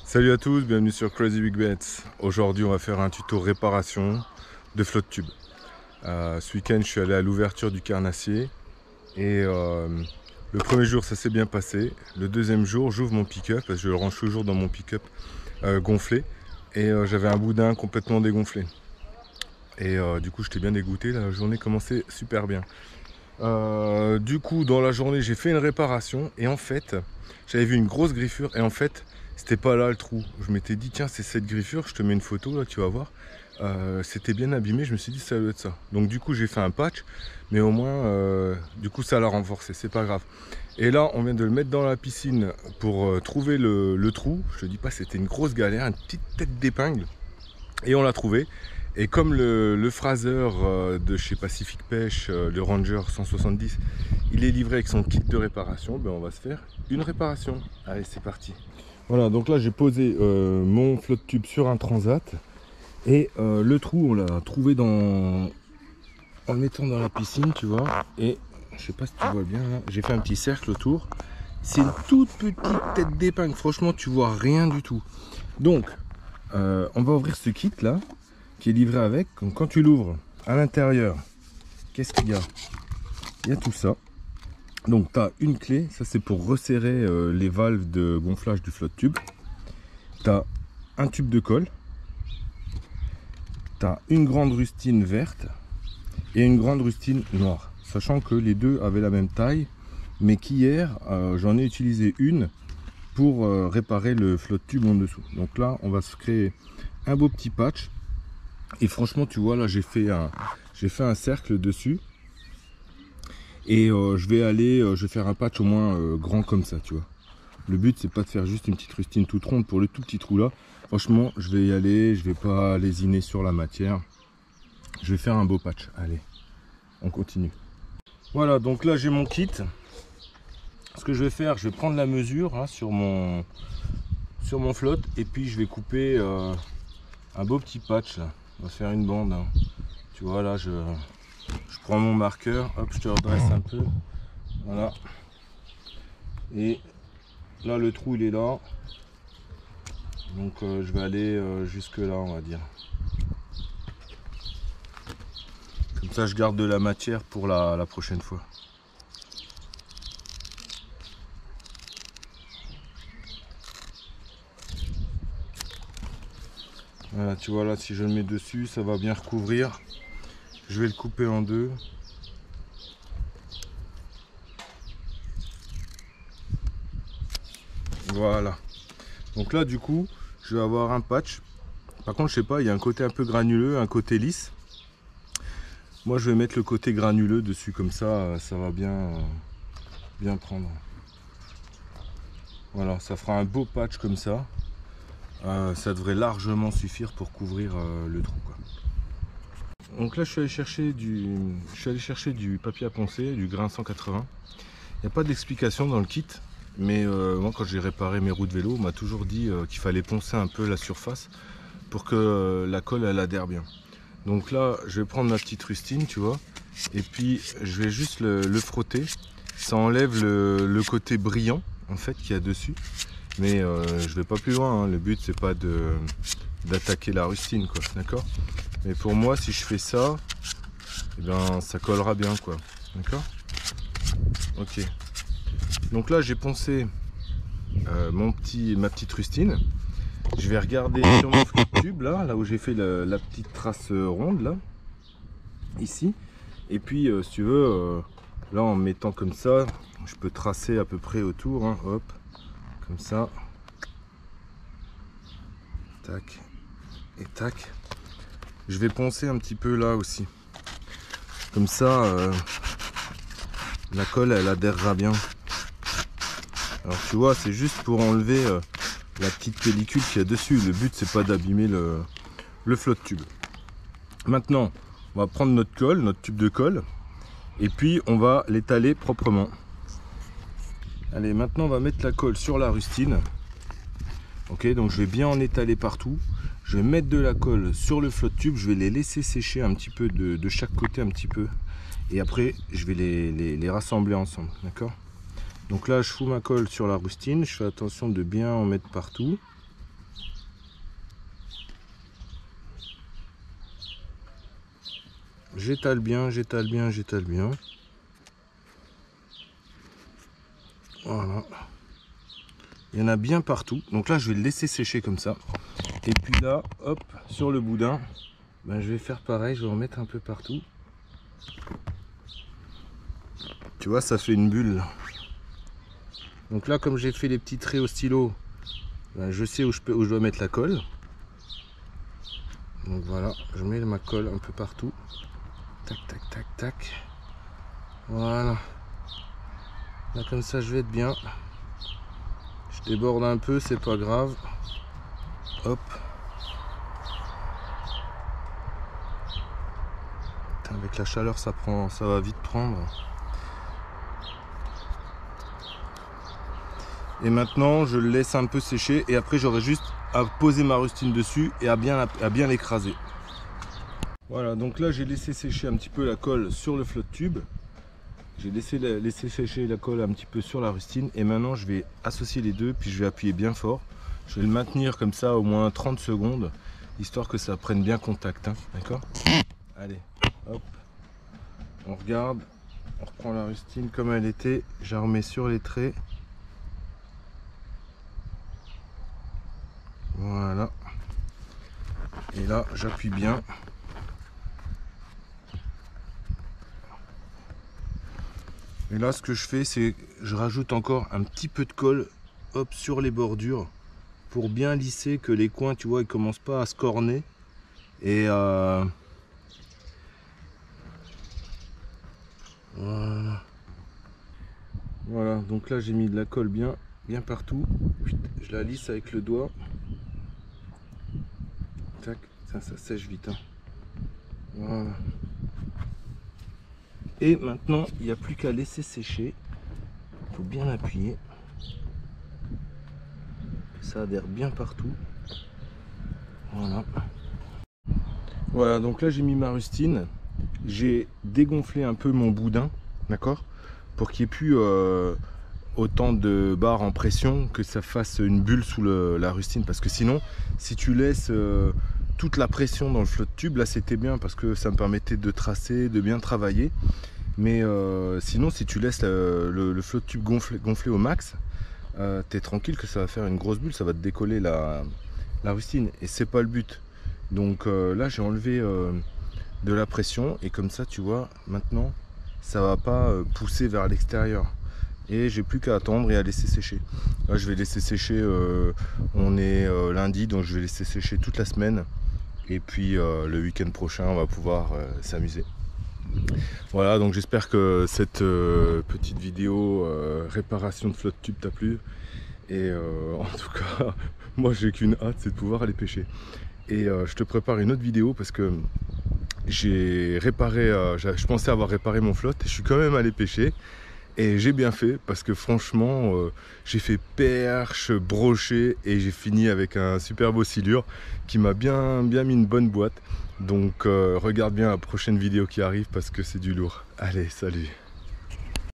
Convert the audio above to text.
Salut à tous, bienvenue sur Crazy Big Bets. Aujourd'hui on va faire un tuto réparation de flotte tube. Ce week-end je suis allé à l'ouverture du carnassier et le premier jour ça s'est bien passé. Le deuxième jour j'ouvre mon pick-up parce que je le range toujours dans mon pick-up gonflé et j'avais un boudin complètement dégonflé. Et du coup j'étais bien dégoûté, la journée commençait super bien. Du coup dans la journée j'ai fait une réparation et en fait j'avais vu une grosse griffure et en fait c'était pas là le trou. Je m'étais dit tiens c'est cette griffure, je te mets une photo là tu vas voir. C'était bien abîmé, je me suis dit ça doit être ça. Donc du coup j'ai fait un patch mais au moins du coup ça l'a renforcé, c'est pas grave. Et là on vient de le mettre dans la piscine pour trouver le trou. Je te dis pas c'était une grosse galère, une petite tête d'épingle et on l'a trouvé. Et comme le Fraser de chez Pacific Pêche, le Ranger 170, il est livré avec son kit de réparation, ben on va se faire une réparation. Allez, c'est parti. Voilà, donc là j'ai posé mon flotte tube sur un transat. Et le trou, on l'a trouvé en le mettant dans la piscine, tu vois. Et je sais pas si tu vois bien là, j'ai fait un petit cercle autour. C'est une toute petite tête d'épingle, franchement tu vois rien du tout. Donc, on va ouvrir ce kit là qui est livré avec. Donc quand tu l'ouvres à l'intérieur, qu'est-ce qu'il y a? Il y a tout ça. Donc tu as une clé, ça c'est pour resserrer les valves de gonflage du flotte tube. Tu as un tube de colle. Tu as une grande rustine verte et une grande rustine noire. Sachant que les deux avaient la même taille, mais qu'hier j'en ai utilisé une pour réparer le flotte tube en dessous. Donc là on va se créer un beau petit patch. Et franchement tu vois là j'ai fait un cercle dessus et je vais faire un patch au moins grand comme ça, tu vois. Le but c'est pas de faire juste une petite rustine toute ronde pour le tout petit trou là. Franchement je vais y aller, je vais pas lésiner sur la matière, je vais faire un beau patch. Allez, on continue. Voilà, donc là j'ai mon kit. Ce que je vais faire, je vais prendre la mesure hein, sur mon flotte et puis je vais couper un beau petit patch là. On va faire une bande hein. Tu vois là je prends mon marqueur, hop je te redresse un peu, voilà, et là le trou il est là, donc je vais aller jusque là on va dire, comme ça je garde de la matière pour la prochaine fois. Voilà, tu vois là si je le mets dessus ça va bien recouvrir. Je vais le couper en deux. Voilà. Donc là du coup je vais avoir un patch. Par contre je sais pas, il y a un côté un peu granuleux, un côté lisse. Moi je vais mettre le côté granuleux dessus comme ça, ça va bien prendre. Voilà, ça fera un beau patch comme ça. Ça devrait largement suffire pour couvrir le trou quoi. Donc là je suis allé chercher du papier à poncer, du grain 180. Il n'y a pas d'explication dans le kit, mais moi quand j'ai réparé mes roues de vélo, on m'a toujours dit qu'il fallait poncer un peu la surface pour que la colle elle adhère bien. Donc là je vais prendre ma petite rustine, tu vois, et puis je vais juste le frotter. Ça enlève le côté brillant en fait qu'il y a dessus, mais je vais pas plus loin hein. Le but c'est pas d'attaquer la rustine quoi, d'accord, mais pour moi si je fais ça, eh ben, ça collera bien quoi, d'accord. Ok, donc là j'ai poncé ma petite rustine. Je vais regarder sur mon flotte tube là où j'ai fait la petite trace ronde là, ici, et puis si tu veux là en mettant comme ça je peux tracer à peu près autour hein, hop comme ça, tac et tac. Je vais poncer un petit peu là aussi, comme ça la colle elle adhérera bien. Alors tu vois c'est juste pour enlever la petite pellicule qu'il y a dessus. Le but c'est pas d'abîmer le flotte tube. Maintenant on va prendre notre colle, notre tube de colle, et puis on va l'étaler proprement. Allez, maintenant on va mettre la colle sur la rustine. Ok, donc je vais bien en étaler partout. Je vais mettre de la colle sur le flotte tube, je vais les laisser sécher un petit peu de chaque côté un petit peu, et après je vais les rassembler ensemble, d'accord. Donc là je fous ma colle sur la rustine, je fais attention de bien en mettre partout. J'étale bien, j'étale bien, j'étale bien. Voilà. Il y en a bien partout. Donc là, je vais le laisser sécher comme ça. Et puis là, hop, sur le boudin, ben, je vais faire pareil. Je vais en mettre un peu partout. Tu vois, ça fait une bulle. Donc là, comme j'ai fait les petits traits au stylo, ben, je sais où je dois mettre la colle. Donc voilà, je mets ma colle un peu partout. Tac, tac, tac, tac. Voilà. Là, comme ça, je vais être bien. Je déborde un peu, c'est pas grave. Hop. Putain, avec la chaleur, ça va vite prendre. Et maintenant, je le laisse un peu sécher. Et après, j'aurai juste à poser ma rustine dessus et à bien l'écraser. Voilà, donc là, j'ai laissé sécher un petit peu la colle sur le flotte tube. J'ai laissé sécher la colle un petit peu sur la rustine. Et maintenant, je vais associer les deux, puis je vais appuyer bien fort. Je vais le maintenir comme ça au moins 30 secondes, histoire que ça prenne bien contact. Hein, d'accord? Allez, hop. On regarde, on reprend la rustine comme elle était. Je la remets sur les traits. Voilà. Et là, j'appuie bien. Et là, ce que je fais, c'est je rajoute encore un petit peu de colle, hop, sur les bordures, pour bien lisser, que les coins, tu vois, ils commencent pas à se corner. Et voilà. Voilà, donc là j'ai mis de la colle bien partout. Je la lisse avec le doigt. Tac, ça sèche vite. Hein. Voilà. Et maintenant, il n'y a plus qu'à laisser sécher. Il faut bien appuyer. Ça adhère bien partout. Voilà. Voilà, donc là j'ai mis ma rustine. J'ai dégonflé un peu mon boudin, d'accord, pour qu'il n'y ait plus autant de barres en pression, que ça fasse une bulle sous la rustine. Parce que sinon, si tu laisses toute la pression dans le flotte tube, là c'était bien parce que ça me permettait de tracer, de bien travailler. Mais sinon, si tu laisses le flotte tube gonfler au max, t'es tranquille que ça va faire une grosse bulle, ça va te décoller la rustine. Et c'est pas le but. Donc là j'ai enlevé de la pression et comme ça tu vois maintenant ça va pas pousser vers l'extérieur et j'ai plus qu'à attendre et à laisser sécher. Là je vais laisser sécher, on est lundi, donc je vais laisser sécher toute la semaine et puis le week-end prochain on va pouvoir s'amuser. Voilà, donc j'espère que cette petite vidéo réparation de flotte tube t'a plu et en tout cas moi j'ai qu'une hâte, c'est de pouvoir aller pêcher. Et je te prépare une autre vidéo parce que j'ai réparé, je pensais avoir réparé mon flotte et je suis quand même allé pêcher. Et j'ai bien fait parce que franchement, j'ai fait perche, brochet et j'ai fini avec un super beau silure qui m'a bien mis une bonne boîte. Donc regarde bien la prochaine vidéo qui arrive parce que c'est du lourd. Allez, salut!